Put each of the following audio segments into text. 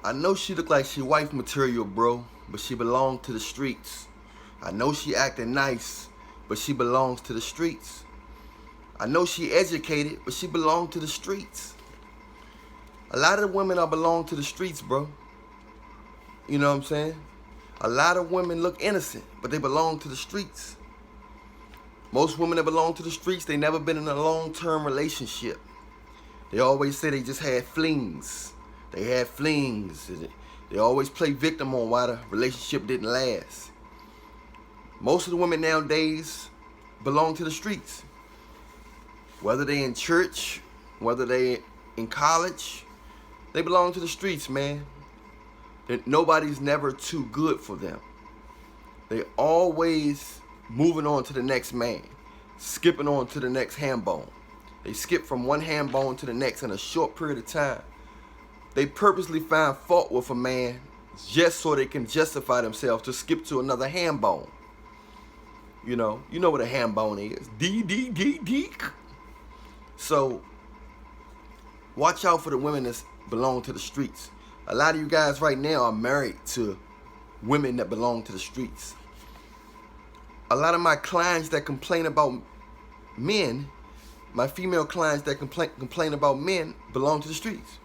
I know she look like she wife material, bro, but she belong to the streets. I know she acting nice, but she belongs to the streets. I know she educated, but she belong to the streets. A lot of women are belong to the streets, bro. You know what I'm saying? A lot of women look innocent, but they belong to the streets. Most women that belong to the streets, they never been in a long-term relationship. They always say they just had flings. They had flings. They always play victim on why the relationship didn't last. Most of the women nowadays belong to the streets. Whether they in church, whether they in college, they belong to the streets, man. Nobody's never too good for them. They always moving on to the next man, skipping on to the next ham bone. They skip from one ham bone to the next in a short period of time. They purposely find fault with a man just so they can justify themselves to skip to another ham bone. You know what a ham bone is. D. So, watch out for the women that belong to the streets. A lot of you guys right now are married to women that belong to the streets. A lot of my clients that complain about men, my female clients that complain about men, belong to the streets.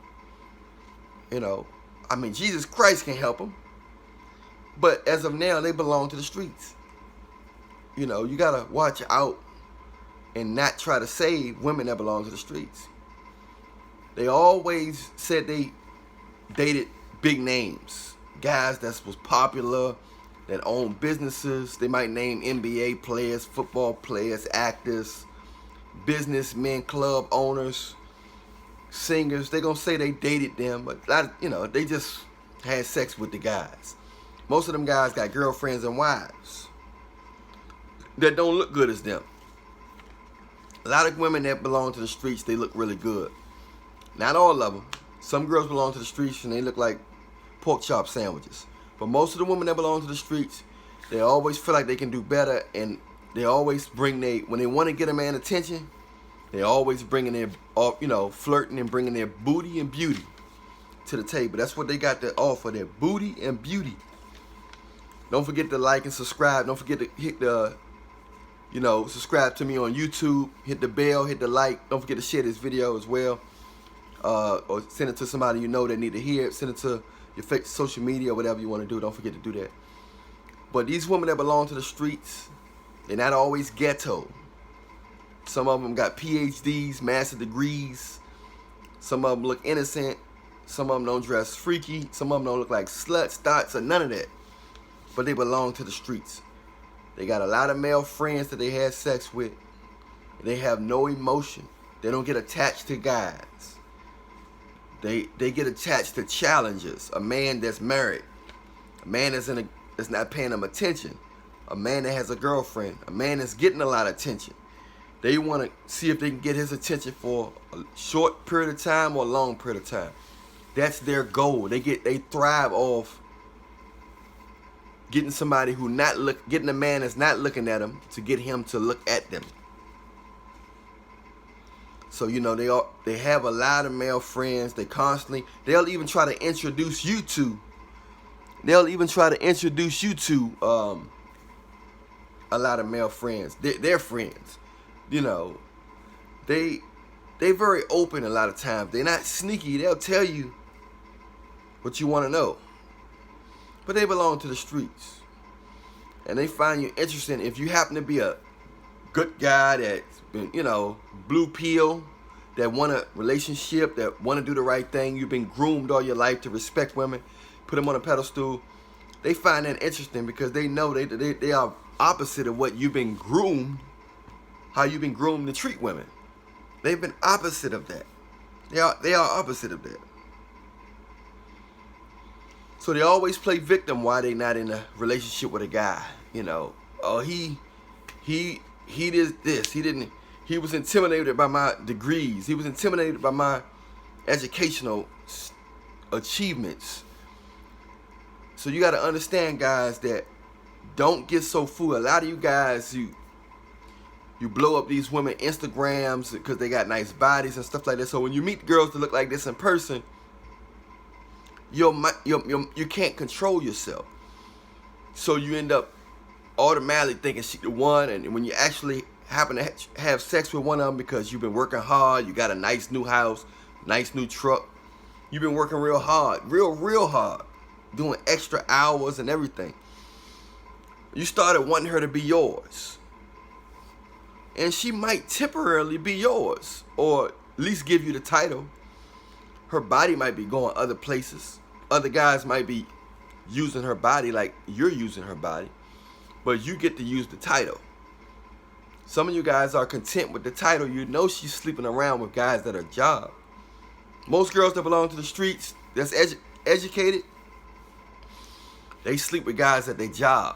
Jesus Christ can help them. But as of now, they belong to the streets. You gotta watch out and not try to save women that belong to the streets. They always said they dated big names, guys that was popular, that own businesses. They might name NBA players, football players, actors, businessmen, club owners, singers. They gonna say they dated them, but they just had sex with the guys. Most of them guys got girlfriends and wives that don't look good as them. A lot of women that belong to the streets, they look really good. Not all of them. Some girls belong to the streets and they look like pork chop sandwiches. But most of the women that belong to the streets, they always feel like they can do better, and they always when they want to get a man attention, they always bringing their, flirting and bringing their booty and beauty to the table. That's what they got to offer, their booty and beauty. Don't forget to like and subscribe. Don't forget to hit the, subscribe to me on YouTube. Hit the bell, hit the like. Don't forget to share this video as well. Or send it to somebody you know that need to hear it. Send it to your social media or whatever you want to do. Don't forget to do that. But these women that belong to the streets, they're not always ghetto. Some of them got PhDs, master degrees. Some of them look innocent. Some of them don't dress freaky. Some of them don't look like sluts, thoughts, or none of that. But they belong to the streets. They got a lot of male friends that they had sex with. They have no emotion. They don't get attached to guys. They get attached to challenges. A man that's married. A man that's not paying them attention. A man that has a girlfriend. A man that's getting a lot of attention. They want to see if they can get his attention for a short period of time or a long period of time. That's their goal. They thrive off getting somebody getting a man that's not looking at them to get him to look at them. So they have a lot of male friends. They'll even try to introduce you to. A lot of male friends. Their friends. They very open a lot of times. They're not sneaky. They'll tell you what you want to know. But they belong to the streets. And they find you interesting if you happen to be a good guy that's been, blue pill, that want a relationship, that want to do the right thing. You've been groomed all your life to respect women, put them on a pedestal. They find that interesting because they know they are opposite of what you've been groomed, how you've been groomed to treat women. They've been opposite of that. They are opposite of that. So they always play victim why they not in a relationship with a guy. Oh, he did this. He was intimidated by my degrees. He was intimidated by my educational achievements. So you got to understand, guys, that don't get so fooled. A lot of you guys, you blow up these women Instagrams because they got nice bodies and stuff like that. So when you meet girls that look like this in person, you can't control yourself. So you end up automatically thinking she the one, and when you actually happen to have sex with one of them because you've been working hard, you got a nice new house, nice new truck, you've been working real hard, real hard, doing extra hours and everything. You started wanting her to be yours. And she might temporarily be yours, or at least give you the title. Her body might be going other places. Other guys might be using her body like you're using her body, but you get to use the title. Some of you guys are content with the title. You know she's sleeping around with guys that are job. Most girls that belong to the streets, that's educated, they sleep with guys at their job.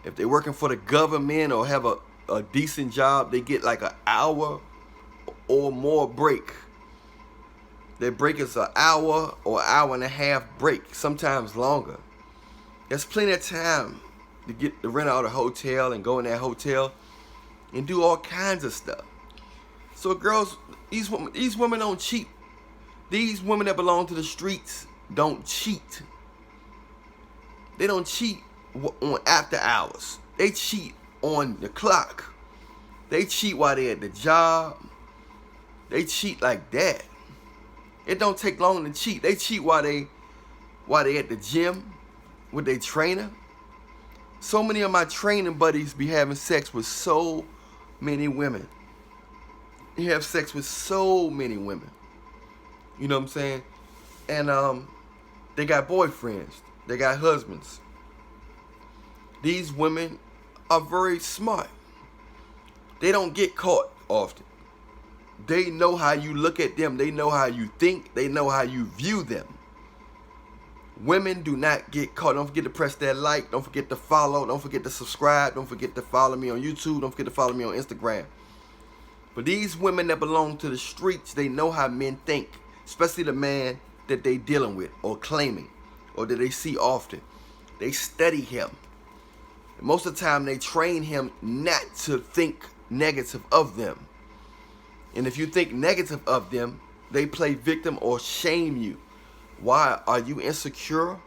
If they're working for the government or have a decent job, they get like an hour or more break. Their break is an hour or hour and a half break, sometimes longer. There's plenty of time to rent out a hotel and go in that hotel and do all kinds of stuff. So girls, these women don't cheat. These women that belong to the streets don't cheat. They don't cheat on after hours. They cheat on the clock. They cheat while they're at the job. They cheat like that. It don't take long to cheat. They cheat while they at the gym with their trainer. So many of my training buddies be having sex with so many women. They have sex with so many women. You know what I'm saying? And they got boyfriends. They got husbands. These women are very smart. They don't get caught often. They know how you look at them. They know how you think. They know how you view them. Women do not get caught. Don't forget to press that like. Don't forget to follow. Don't forget to subscribe. Don't forget to follow me on YouTube. Don't forget to follow me on Instagram. But these women that belong to the streets, they know how men think. Especially the man that they dealing with or claiming or that they see often. They study him. And most of the time they train him not to think negative of them. And if you think negative of them, they play victim or shame you. Why? Are you insecure?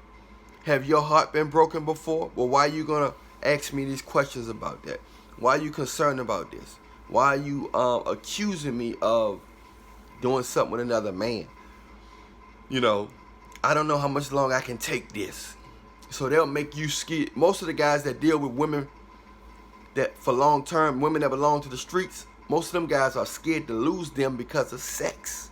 Have your heart been broken before? Well, why are you going to ask me these questions about that? Why are you concerned about this? Why are you accusing me of doing something with another man? You know, I don't know how much longer I can take this. So they'll make you scared. Most of the guys that deal with women that for long term, women that belong to the streets, most of them guys are scared to lose them because of sex.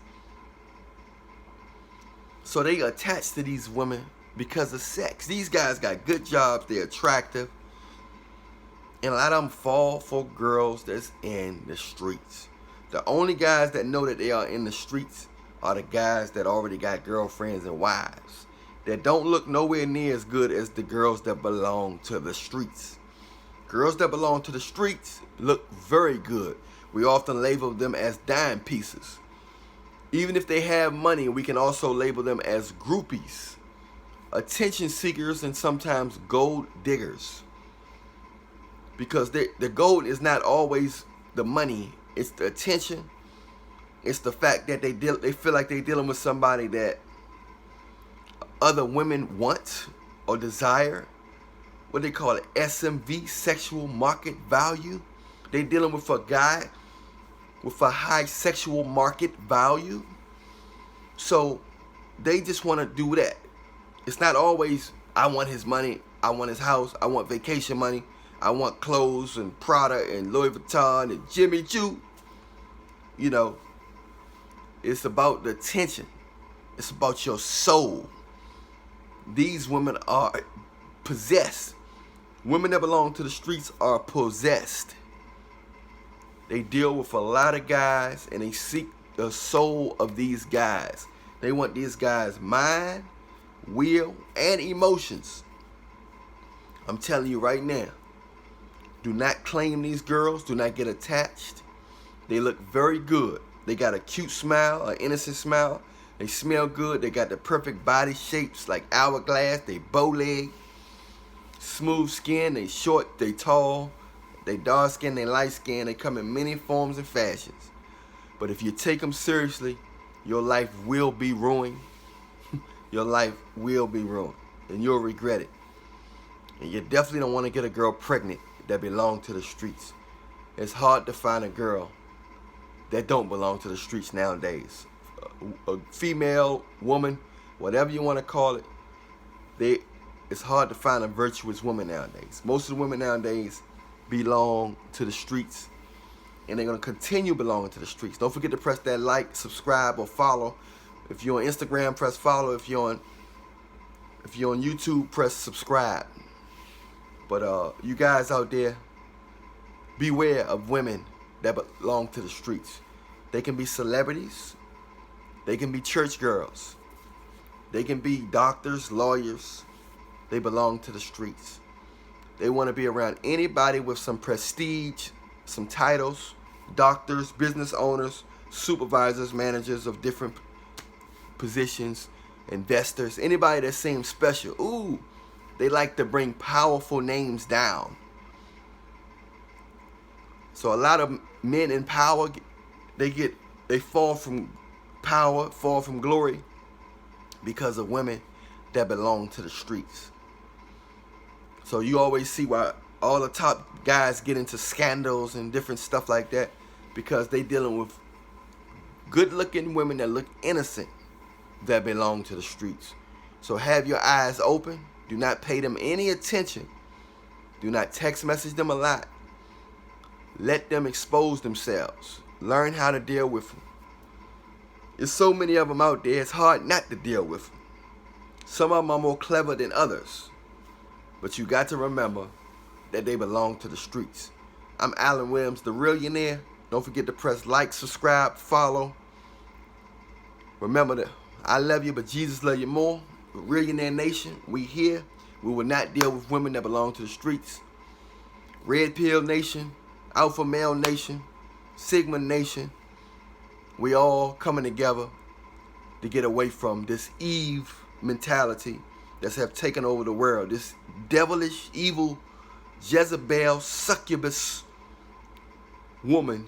So they attach to these women because of sex. These guys got good jobs. They're attractive. And a lot of them fall for girls that's in the streets. The only guys that know that they are in the streets are the guys that already got girlfriends and wives. That don't look nowhere near as good as the girls that belong to the streets. Girls that belong to the streets look very good. We often label them as dime pieces. Even if they have money, we can also label them as groupies, attention seekers, and sometimes gold diggers. Because the gold is not always the money. It's the attention. It's the fact that they feel like they're dealing with somebody that other women want or desire. What they call it, SMV, sexual market value. They're dealing with a guy with a high sexual market value. So they just want to do that. It's not always, I want his money, I want his house, I want vacation money, I want clothes and Prada and Louis Vuitton and Jimmy Choo. You know, it's about the attention. It's about your soul. These women are possessed. Women that belong to the streets are possessed. They deal with a lot of guys and they seek the soul of these guys. They want these guys' mind, will, and emotions. I'm telling you right now, do not claim these girls. Do not get attached. They look very good. They got a cute smile, an innocent smile. They smell good. They got the perfect body shapes like hourglass. They bow leg, smooth skin. They short, they tall. They dark skin, they light skin. They come in many forms and fashions. But if you take them seriously, your life will be ruined. your life will be ruined, and you'll regret it. And you definitely don't want to get a girl pregnant that belongs to the streets. It's hard to find a girl that don't belong to the streets nowadays. A female, woman, whatever you want to call it, it's hard to find a virtuous woman nowadays. Most of the women nowadays belong to the streets, and they're going to continue belonging to the streets. Don't forget to press that like, subscribe, or follow. If you're on Instagram, press follow. If you're on YouTube, press subscribe. But you guys out there, beware of women that belong to the streets. They can be celebrities. They can be church girls. They can be doctors, lawyers. They belong to the streets. They want to be around anybody with some prestige, some titles, doctors, business owners, supervisors, managers of different positions, investors, anybody that seems special. Ooh, they like to bring powerful names down. So a lot of men in power, they fall from power, fall from glory because of women that belong to the streets. So you always see why all the top guys get into scandals and different stuff like that, because they dealing with good-looking women that look innocent that belong to the streets. So have your eyes open. Do not pay them any attention. Do not text message them a lot. Let them expose themselves. Learn how to deal with them. There's so many of them out there, it's hard not to deal with them. Some of them are more clever than others. But you got to remember that they belong to the streets. I'm Allan Williams, the Reallionaire. Don't forget to press like, subscribe, follow. Remember that I love you, but Jesus love you more. Reallionaire Nation, we here. We will not deal with women that belong to the streets. Red Pill Nation, Alpha Male Nation, Sigma Nation. We all coming together to get away from this Eve mentality that's have taken over the world. This devilish, evil, Jezebel, succubus woman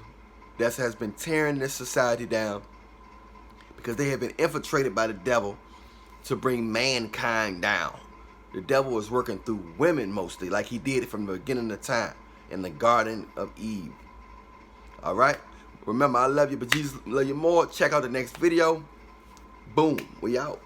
that has been tearing this society down, because they have been infiltrated by the devil to bring mankind down. The devil is working through women mostly, like he did from the beginning of time in the Garden of Eve. All right? Remember, I love you, but Jesus love you more. Check out the next video. Boom. We out.